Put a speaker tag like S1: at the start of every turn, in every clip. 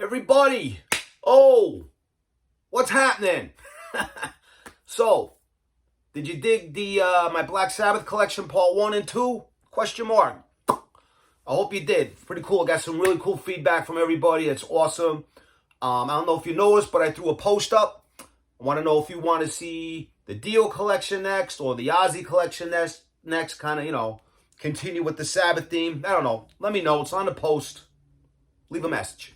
S1: Everybody, oh, what's happening? So, did you dig the my Black Sabbath collection part 1 and 2? Question mark. I hope you did. Pretty cool. I got some really cool feedback from everybody. It's awesome. I don't know if you noticed, but I threw a post up. I want to know if you want to see the Dio collection next or the Ozzy collection next. Kind of, continue with the Sabbath theme. I don't know. Let me know. It's on the post. Leave a message.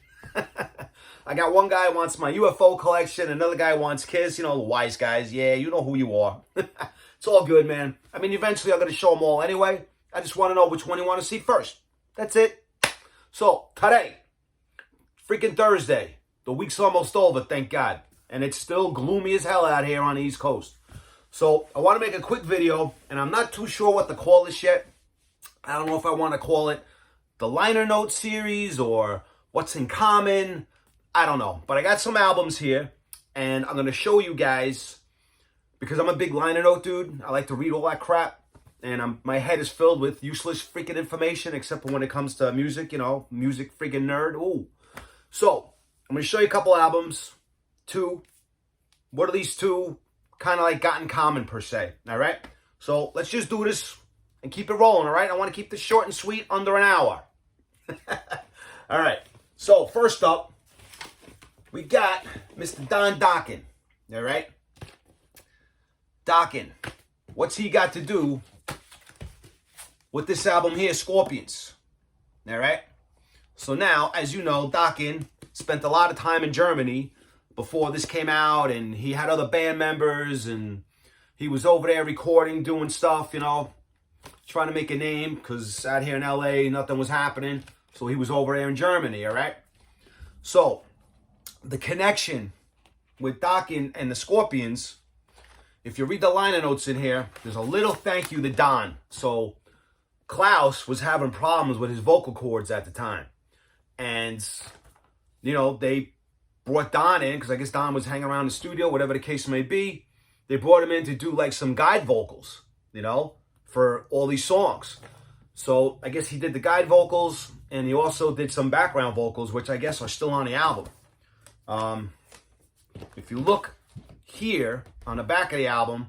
S1: I got one guy who wants my UFO collection. Another guy wants Kiss. The wise guys. Yeah, you know who you are. It's all good, man. I mean, eventually I'm going to show them all anyway. I just want to know which one you want to see first. That's it. So, today, freaking Thursday. The week's almost over, thank God. And it's still gloomy as hell out here on the East Coast. So, I want to make a quick video, and I'm not too sure what to call this yet. I don't know if I want to call it the Liner Notes series or What's in Common. I don't know. But I got some albums here, and I'm going to show you guys, because I'm a big liner note dude. I like to read all that crap, and my head is filled with useless freaking information, except for when it comes to music, music freaking nerd. Ooh. So, I'm going to show you a couple albums. Two. What are these two kind of like got in common, per se? All right? So, let's just do this and keep it rolling, all right? I want to keep this short and sweet, under an hour. All right. So, first up, we got Mr. Don Dokken, all right? Dokken, what's he got to do with this album here, Scorpions? All right? So now, as you know, Dokken spent a lot of time in Germany before this came out, and he had other band members, and he was over there recording, doing stuff, trying to make a name, because out here in LA, nothing was happening. So he was over there in Germany, all right? So, the connection with Dokken and the Scorpions, if you read the liner notes in here, there's a little thank you to Don. So, Klaus was having problems with his vocal cords at the time. And, they brought Don in, because I guess Don was hanging around the studio, whatever the case may be. They brought him in to do like some guide vocals, for all these songs. So, I guess he did the guide vocals, and he also did some background vocals, which I guess are still on the album. If you look here on the back of the album,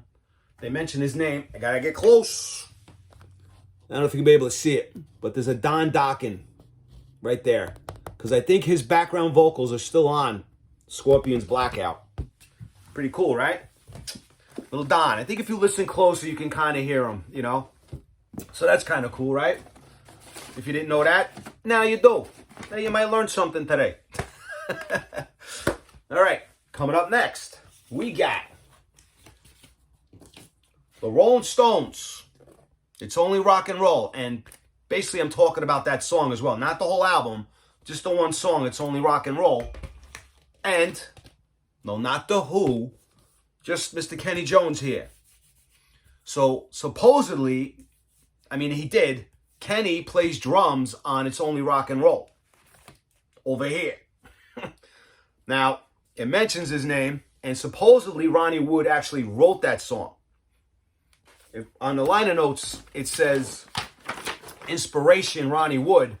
S1: they mention his name. I gotta get close. I don't know if you can be able to see it, but there's a Don Dokken right there, because I think his background vocals are still on Scorpions Blackout. Pretty cool, right? Little Don. I think if you listen closer, you can kind of hear him, So that's kind of cool, right? If you didn't know that, now you do. Now you might learn something today. All right, coming up next, we got the Rolling Stones. It's Only Rock and Roll. And basically I'm talking about that song as well. Not the whole album, just the one song, It's Only Rock and Roll. And, no, not The Who, just Mr. Kenny Jones here. So, supposedly, he did. Kenny plays drums on It's Only Rock and Roll. Over here. Now, it mentions his name, and supposedly Ronnie Wood actually wrote that song. On the liner notes, it says, Inspiration Ronnie Wood.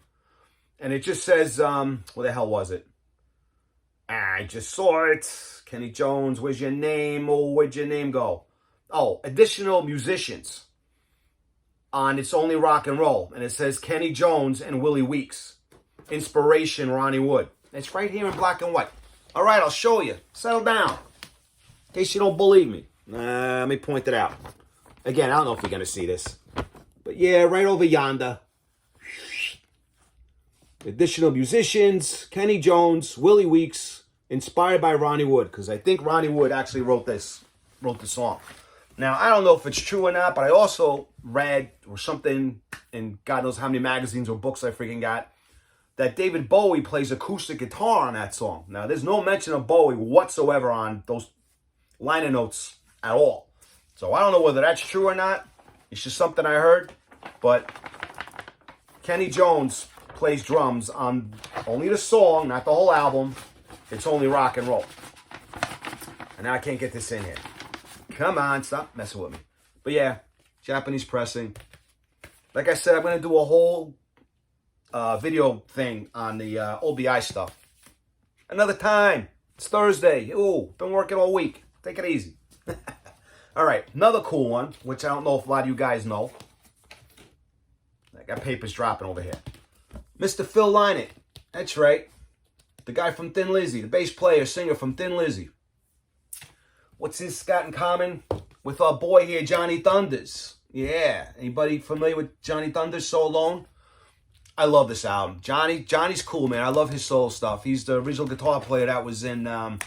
S1: And it just says, what the hell was it? I just saw it. Kenny Jones, where's your name? Oh, where'd your name go? Oh, additional musicians on It's Only Rock and Roll. And it says Kenny Jones and Willie Weeks. Inspiration Ronnie Wood. It's right here in black and white. All right, I'll show you. Settle down. In case you don't believe me. Let me point it out. Again, I don't know if you're going to see this. But yeah, right over yonder. Additional musicians, Kenny Jones, Willie Weeks, inspired by Ronnie Wood. Because I think Ronnie Wood actually wrote the song. Now, I don't know if it's true or not, but I also read or something in God knows how many magazines or books I freaking got, that David Bowie plays acoustic guitar on that song. Now, there's no mention of Bowie whatsoever on those liner notes at all. So I don't know whether that's true or not. It's just something I heard. But Kenny Jones plays drums on only the song, not the whole album. It's Only Rock and Roll. And now I can't get this in here. Come on, stop messing with me. But yeah, Japanese pressing. Like I said, I'm going to do a whole video thing on the OBI stuff. Another time. It's Thursday. Ooh, been working all week. Take it easy. All right, another cool one, which I don't know if a lot of you guys know. I got papers dropping over here. Mr. Phil Lynott. That's right. The guy from Thin Lizzy, the bass player, singer from Thin Lizzy. What's this got in common with our boy here, Johnny Thunders? Yeah, anybody familiar with Johnny Thunders, So Alone? I love this album. Johnny's cool, man. I love his soul stuff. He's the original guitar player that was in, oh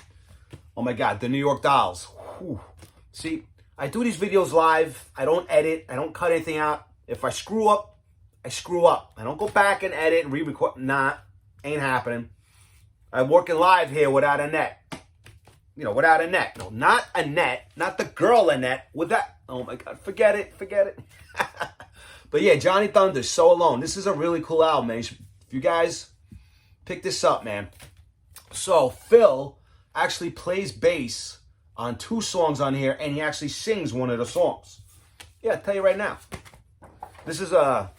S1: my God, the New York Dolls. Whew. See, I do these videos live. I don't edit. I don't cut anything out. If I screw up, I screw up. I don't go back and edit and re-record. Nah, ain't happening. I'm working live here without a net. You know, without a net. No, not a net. Not the girl Annette. With that. Oh my God. Forget it. Forget it. But yeah, Johnny Thunders, So Alone. This is a really cool album, man. If you guys pick this up, man. So Phil actually plays bass on 2 songs on here, and he actually sings one of the songs. Yeah, I'll tell you right now. This is a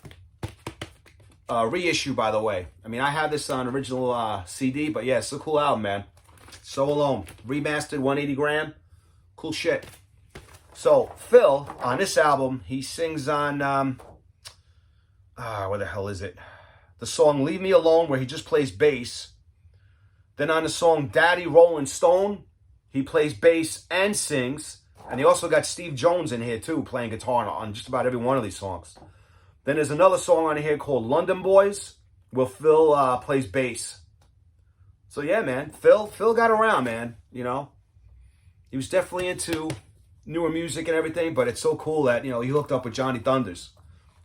S1: reissue, by the way. I mean, I have this on original CD, but yeah, it's a cool album, man. So Alone. Remastered, 180 gram. Cool shit. So, Phil, on this album, he sings on, where the hell is it? The song Leave Me Alone, where he just plays bass. Then on the song Daddy Rolling Stone, he plays bass and sings. And he also got Steve Jones in here, too, playing guitar on just about every one of these songs. Then there's another song on here called London Boys, where Phil plays bass. So yeah, man, Phil got around, man, you know. He was definitely into newer music and everything, but it's so cool that, you know, he hooked up with Johnny Thunders.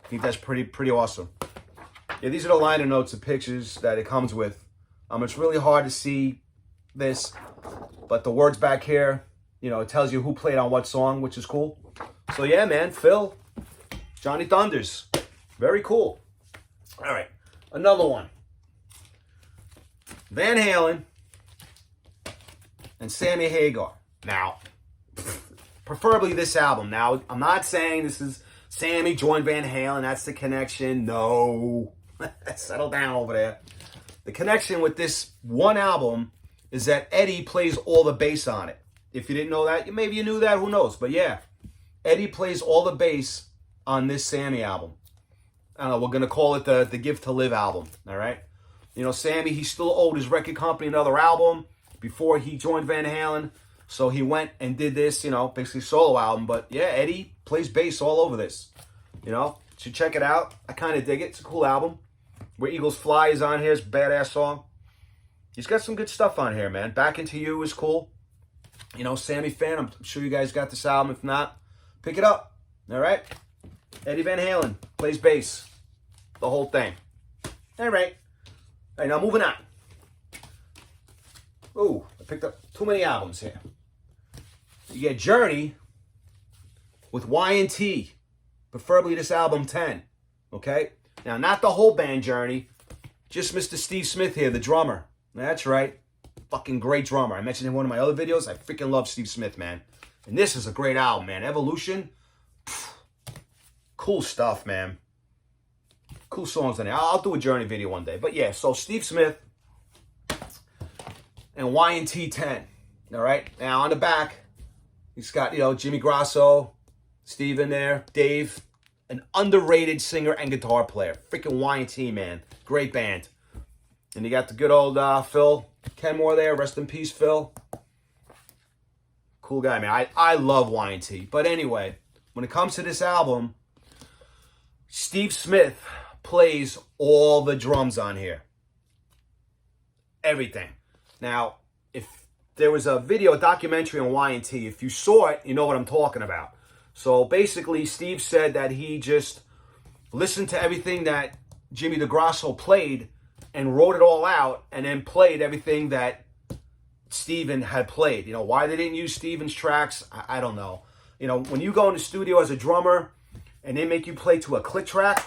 S1: I think that's pretty awesome. Yeah, these are the liner notes and pictures that it comes with. It's really hard to see this, but the words back here, you know, it tells you who played on what song, which is cool. So yeah, man, Phil, Johnny Thunders, very cool. All right, another one. Van Halen and Sammy Hagar. Now, preferably this album. Now, I'm not saying this is Sammy joined Van Halen. That's the connection. No. Settle down over there. The connection with this one album is that Eddie plays all the bass on it. If you didn't know that, maybe you knew that. Who knows? But yeah, Eddie plays all the bass on this Sammy album. I don't know. We're going to call it the Give to Live album. All right? You know, Sammy, he still owed his record company another album before he joined Van Halen. So he went and did this, you know, basically solo album. But yeah, Eddie plays bass all over this. You know, so check it out. I kind of dig it. It's a cool album. Where Eagles Fly is on here. It's a badass song. He's got some good stuff on here, man. Back Into You is cool. You know, Sammy fan, I'm sure you guys got this album. If not, pick it up. All right? Eddie Van Halen plays bass. The whole thing. All right. All right, now moving on. Ooh, I picked up too many albums here. You get Journey with Y&T, preferably this album 10, okay? Now, not the whole band Journey, just Mr. Steve Smith here, the drummer. That's right, fucking great drummer. I mentioned in one of my other videos, I freaking love Steve Smith, man. And this is a great album, man. Evolution, cool stuff, man. Cool songs in there. I'll do a Journey video one day. But yeah, so Steve Smith and Y&T 10. All right. Now on the back, he's got, you know, Jimmy Grasso, Steve in there, Dave, an underrated singer and guitar player. Freaking Y&T, man. Great band. And you got the good old Phil Kenmore there. Rest in peace, Phil. Cool guy, man. I love Y&T. But anyway, when it comes to this album, Steve Smith plays all the drums on here. Everything. Now, if there was a video, a documentary on Y&T, if you saw it, you know what I'm talking about. So basically, Steve said that he just listened to everything that Jimmy DeGrasso played and wrote it all out and then played everything that Steven had played. You know, why they didn't use Steven's tracks, I don't know. You know, when you go in the studio as a drummer and they make you play to a click track,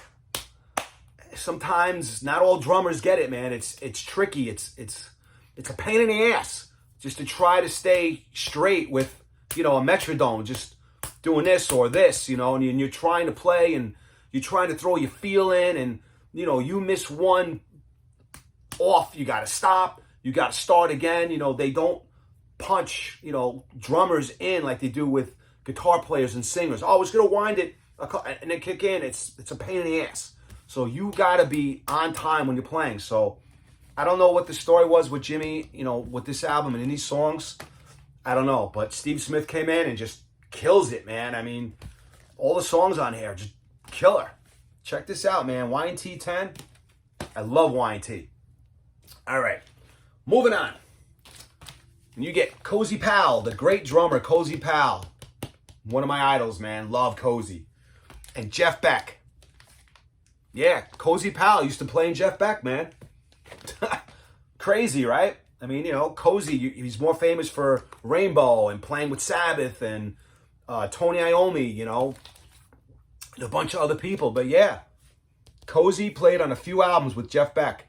S1: sometimes not all drummers get it, man. It's tricky. It's a pain in the ass just to try to stay straight with, you know, a metronome, just doing this or this, you know, and you're trying to play and you're trying to throw your feel in and, you know, you miss one off, you got to stop. you got to start again. You know, they don't punch, you know, drummers in like they do with guitar players and singers. Oh, it's going to wind it and then kick in. It's a pain in the ass. So you got to be on time when you're playing. So I don't know what the story was with Jimmy, you know, with this album and in these songs. I don't know. But Steve Smith came in and just kills it, man. I mean, all the songs on here, just killer. Check this out, man. Y&T 10. I love Y&T. All right. Moving on. You get Cozy Powell, the great drummer, Cozy Powell. One of my idols, man. Love Cozy. And Jeff Beck. Yeah, Cozy Powell used to play in Jeff Beck, man. Crazy, right? I mean, you know, Cozy, he's more famous for Rainbow and playing with Sabbath and Tony Iommi, you know, and a bunch of other people. But yeah, Cozy played on a few albums with Jeff Beck.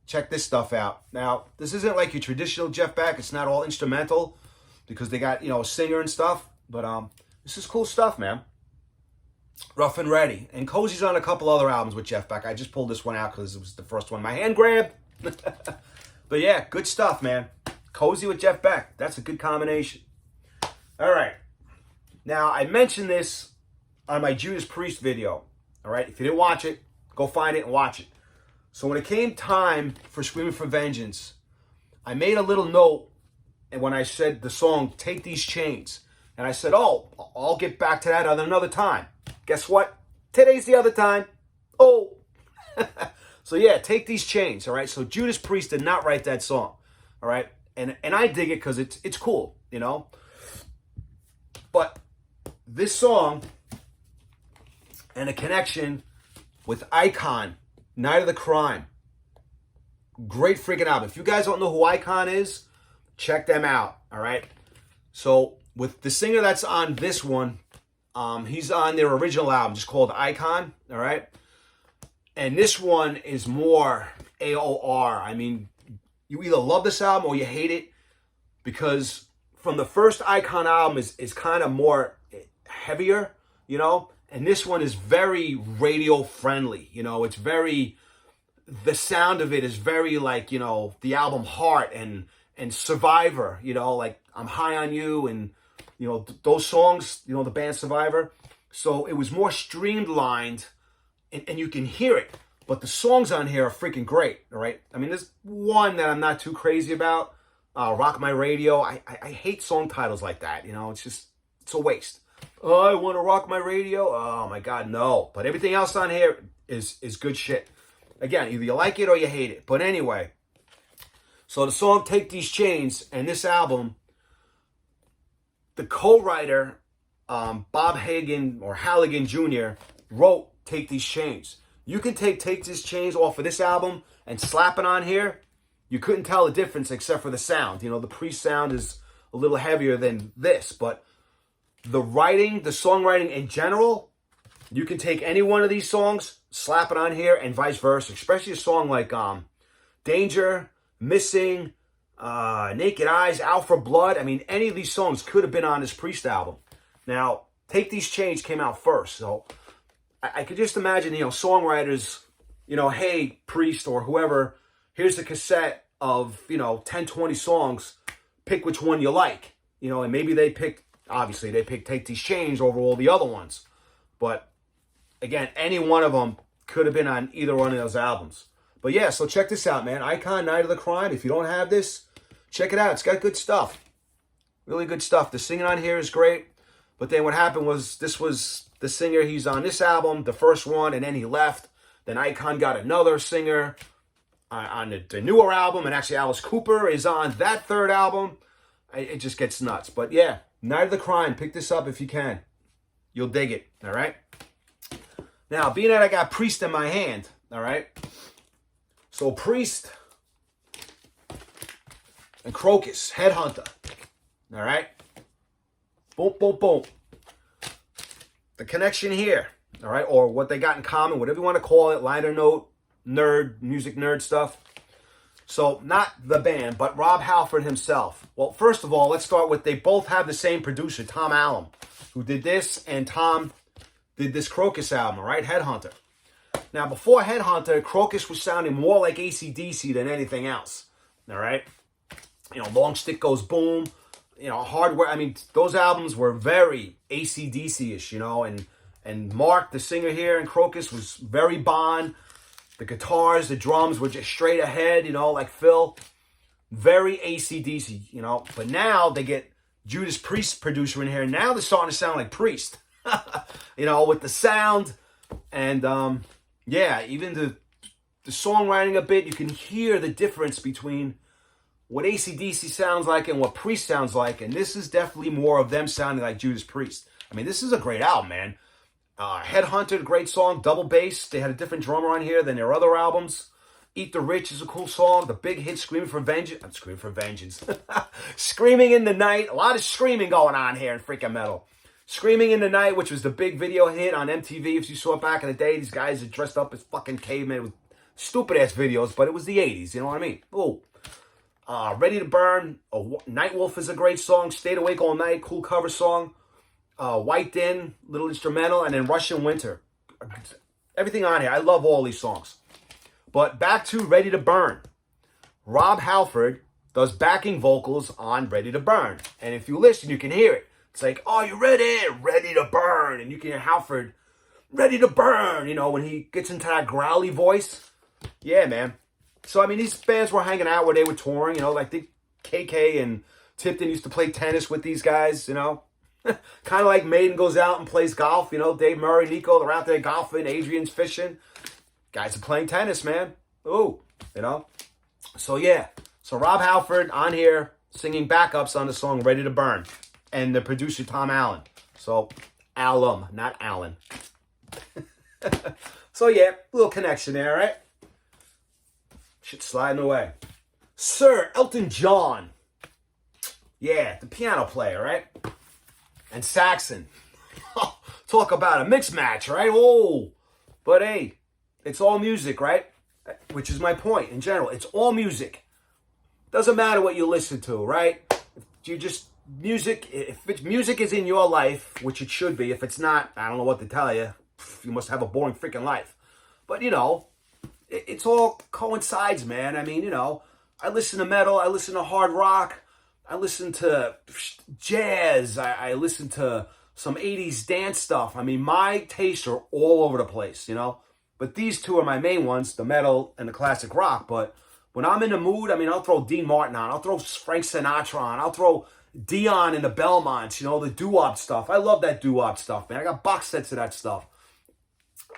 S1: Check this stuff out. Now, this isn't like your traditional Jeff Beck. It's not all instrumental because they got, you know, a singer and stuff. But this is cool stuff, man. Rough and Ready. And Cozy's on a couple other albums with Jeff Beck. I just pulled this one out because it was the first one my hand grabbed. But yeah, good stuff, man. Cozy with Jeff Beck. That's a good combination. All right. Now, I mentioned this on my Judas Priest video. All right. If you didn't watch it, go find it and watch it. So when it came time for Screaming for Vengeance, I made a little note, and when I said the song, Take These Chains, and I said, oh, I'll get back to that another time. Guess what? Today's the other time. Oh. So yeah, Take These Chains, all right? So Judas Priest did not write that song, all right? And I dig it because it's cool, you know? But this song and a connection with Icon, Night of the Crime. Great freaking album. If you guys don't know who Icon is, check them out, all right? So with the singer that's on this one, he's on their original album, just called Icon, all right? And this one is more AOR. I mean, you either love this album or you hate it because from the first Icon album is kind of more heavier, you know? And this one is very radio friendly, you know? It's very, the sound of it is very like, you know, the album Heart and Survivor, you know, like I'm High on You and, you know, those songs, you know, the band Survivor. So it was more streamlined and you can hear it. But the songs on here are freaking great, all right? I mean, there's one that I'm not too crazy about, Rock My Radio. I hate song titles like that, you know? It's a waste. Oh, I want to rock my radio. Oh, my God, no. But everything else on here is good shit. Again, either you like it or you hate it. But anyway, so the song Take These Chains and this album, the co-writer, Bob Hagen or Halligan Jr., wrote Take These Chains. You can take These Chains off of this album and slap it on here. You couldn't tell the difference except for the sound. You know, the Priest sound is a little heavier than this, but the writing, the songwriting in general, you can take any one of these songs, slap it on here, and vice versa. Especially a song like Danger, Missing, Naked Eyes, Out for Blood. I mean, any of these songs could have been on this Priest album. Now, Take These Chains came out first, so I could just imagine, you know, songwriters, you know, hey, Priest or whoever, here's the cassette of, you know, 10, 20 songs. Pick which one you like, you know, and maybe they picked Take These Chains over all the other ones. But again, any one of them could have been on either one of those albums. But yeah, so check this out, man. Icon, Night of the Crime. If you don't have this, check it out. It's got good stuff. Really good stuff. The singing on here is great. But then what happened was, this was the singer, he's on this album, the first one, and then he left. Then Icon got another singer on the newer album, and actually Alice Cooper is on that third album. It just gets nuts. But yeah, Night of the Crime. Pick this up if you can. You'll dig it, all right? Now, being that I got Priest in my hand, all right? So Priest and Crocus, Headhunter, all right? Boom, boom, boom. The connection here, all right? Or what they got in common, whatever you want to call it, liner note, nerd, music nerd stuff. So not the band, but Rob Halford himself. Well, first of all, let's start with they both have the same producer, Tom Allom, who did this, and Tom did this Crocus album, right? Headhunter. Now, before Headhunter, Crocus was sounding more like AC/DC than anything else. all right? You know, Long Stick Goes Boom, you know, Hardware. I mean, those albums were very AC/DC-ish, you know, and Mark, the singer here in Crocus, was very Bond. The guitars, the drums were just straight ahead, you know, like Phil. Very AC/DC, you know. But now they get Judas Priest producer in here. Now they're starting to sound like Priest, you know, with the sound. And, yeah, even the songwriting a bit, you can hear the difference between what AC/DC sounds like and what Priest sounds like. And this is definitely more of them sounding like Judas Priest. I mean, this is a great album, man. Headhunter, great song. Double Bass. They had a different drummer on here than their other albums. Eat the Rich is a cool song. The big hit, Screaming for Vengeance. I'm Screaming for Vengeance. Screaming in the Night. A lot of screaming going on here in freaking metal. Screaming in the Night, which was the big video hit on MTV. If you saw it back in the day, these guys are dressed up as fucking cavemen with stupid-ass videos, but it was the 80s, you know what I mean? Ooh. Ready to Burn. Nightwolf is a great song. Stayed Awake All Night, cool cover song. White Din, little instrumental, and then Russian Winter. Everything on here. I love all these songs. But back to Ready to Burn. Rob Halford does backing vocals on Ready to Burn. And if you listen, you can hear it. It's like, oh, you ready? Ready to burn. And you can hear Halford, ready to burn. You know, when he gets into that growly voice. Yeah, man. So, I mean, these bands were hanging out where they were touring. You know, like the KK and Tipton used to play tennis with these guys, you know. Kind of like Maiden goes out and plays golf. You know, Dave Murray, Nico, they're out there golfing. Adrian's fishing. Guys are playing tennis, man. Ooh, you know. So, yeah. So, Rob Halford on here singing backups on the song Ready to Burn. And the producer, Tom Allen. So, Alum, not Allen. So, yeah, little connection there, right? Shit sliding away. Sir Elton John. Yeah, the piano player, right? And Saxon. Talk about a mix match, right? Oh, but hey, it's all music, right? Which is my point in general. It's all music. Doesn't matter what you listen to, right? If you just music is in your life, which it should be. If it's not, I don't know what to tell you. You must have a boring freaking life. But you know, it's all coincides, man. I mean, you know, I listen to metal, I listen to hard rock, I listen to jazz, I listen to some 80s dance stuff. I mean, my tastes are all over the place, you know. But these two are my main ones, the metal and the classic rock. But when I'm in the mood, I mean, I'll throw Dean Martin on, I'll throw Frank Sinatra on, I'll throw Dion and the Belmonts, you know, the doo-wop stuff. I love that doo-wop stuff, man. I got box sets of that stuff.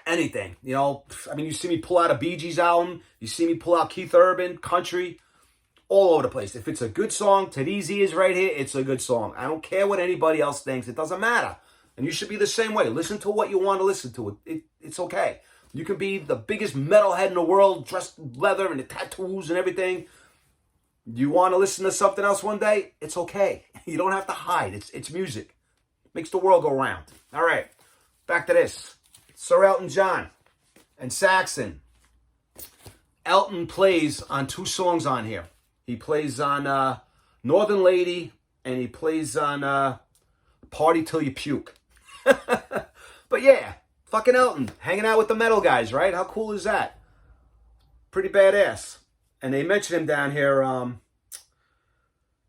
S1: Anything, you know. I mean, you see me pull out a Bee Gees album. You see me pull out Keith Urban, country, all over the place. If it's a good song, To These Ears right here, it's a good song. I don't care what anybody else thinks. It doesn't matter. And you should be the same way. Listen to what you want to listen to. It's okay. You can be the biggest metalhead in the world, dressed in leather and the tattoos and everything. You want to listen to something else one day? It's okay. You don't have to hide. It's music. Makes the world go round. All right, back to this. Sir Elton John and Saxon. Elton plays on two songs on here. He plays on Northern Lady and he plays on Party Till You Puke. But yeah, fucking Elton, hanging out with the metal guys, right? How cool is that? Pretty badass. And they mention him down here,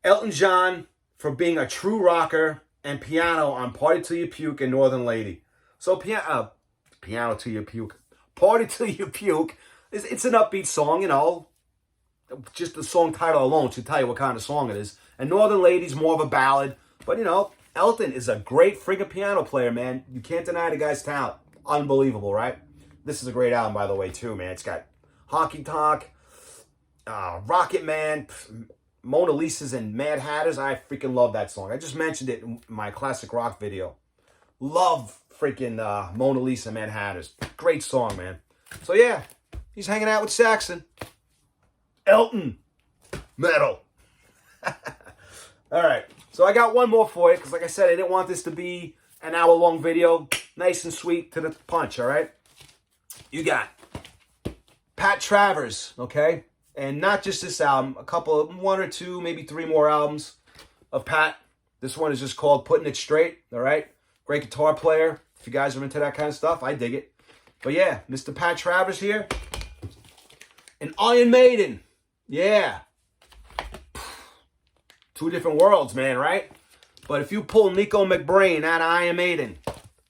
S1: Elton John for being a true rocker and piano on Party Till You Puke and Northern Lady. So piano Till You Puke. Party Till You Puke. It's an upbeat song, you know. Just the song title alone should tell you what kind of song it is. And Northern Lady's more of a ballad. But, you know, Elton is a great friggin' piano player, man. You can't deny the guy's talent. Unbelievable, right? This is a great album, by the way, too, man. It's got Honky Tonk, Rocket Man, Mona Lisa's and Mad Hatters. I freaking love that song. I just mentioned it in my classic rock video. Love freaking Mona Lisa, Mad Hatters. Great song, man. So, yeah, he's hanging out with Saxon. Elton. Metal. All right. So I got one more for you because, like I said, I didn't want this to be an hour-long video. Nice and sweet to the punch, all right? You got Pat Travers, okay? And not just this album. One or two, maybe three more albums of Pat. This one is just called Putting It Straight, all right? Great guitar player. If you guys are into that kind of stuff, I dig it. But yeah, Mr. Pat Travers here. And Iron Maiden. Yeah. Two different worlds, man, right? But if you pull Nico McBrain out of Iron Maiden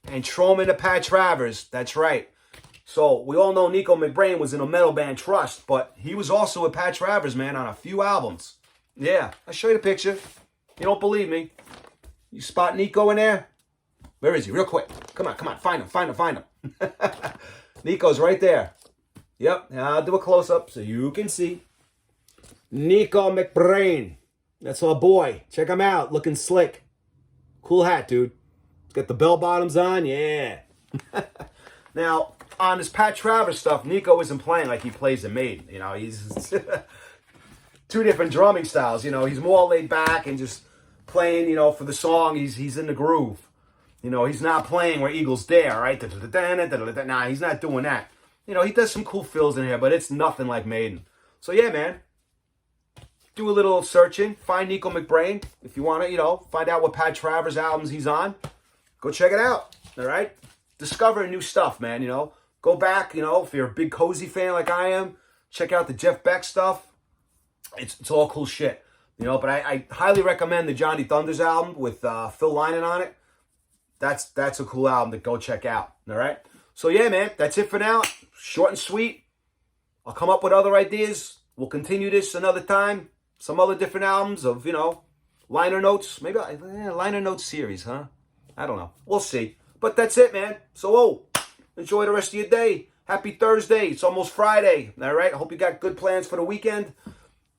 S1: and throw him into Pat Travers, that's right. So we all know Nico McBrain was in a metal band, Trust, but he was also with Pat Travers, man, on a few albums. Yeah, I'll show you the picture. You don't believe me? You spot Nico in there? Where is he? Real quick. Come on. Find him. Nico's right there. Yep, I'll do a close-up so you can see. Nico McBrain. That's our boy. Check him out. Looking slick. Cool hat, dude. Got the bell bottoms on. Yeah. Now, on this Pat Travers stuff, Nico isn't playing like he plays in Maiden. You know, he's two different drumming styles. You know, he's more laid back and just playing, you know, for the song. He's in the groove. You know, he's not playing where Eagles Dare, right? Nah, he's not doing that. You know, he does some cool fills in here, but it's nothing like Maiden. So, yeah, man. Do a little searching. Find Nico McBrain. If you want to, you know, find out what Pat Travers albums he's on. Go check it out. All right? Discover new stuff, man, you know. Go back, you know, if you're a big Cozy fan like I am, check out the Jeff Beck stuff. It's all cool shit, you know. But I highly recommend the Johnny Thunders album with Phil Lynott on it. That's a cool album to go check out, all right? So, yeah, man, that's it for now. Short and sweet. I'll come up with other ideas. We'll continue this another time. Some other different albums of, you know, liner notes. Maybe liner notes series, huh? I don't know. We'll see. But that's it, man. So, enjoy the rest of your day. Happy Thursday. It's almost Friday. All right? I hope you got good plans for the weekend.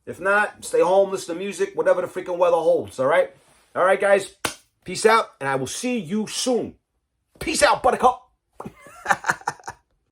S1: If not, stay home, listen to music, whatever the freaking weather holds. All right? All right, guys. Peace out, and I will see you soon. Peace out, buttercup.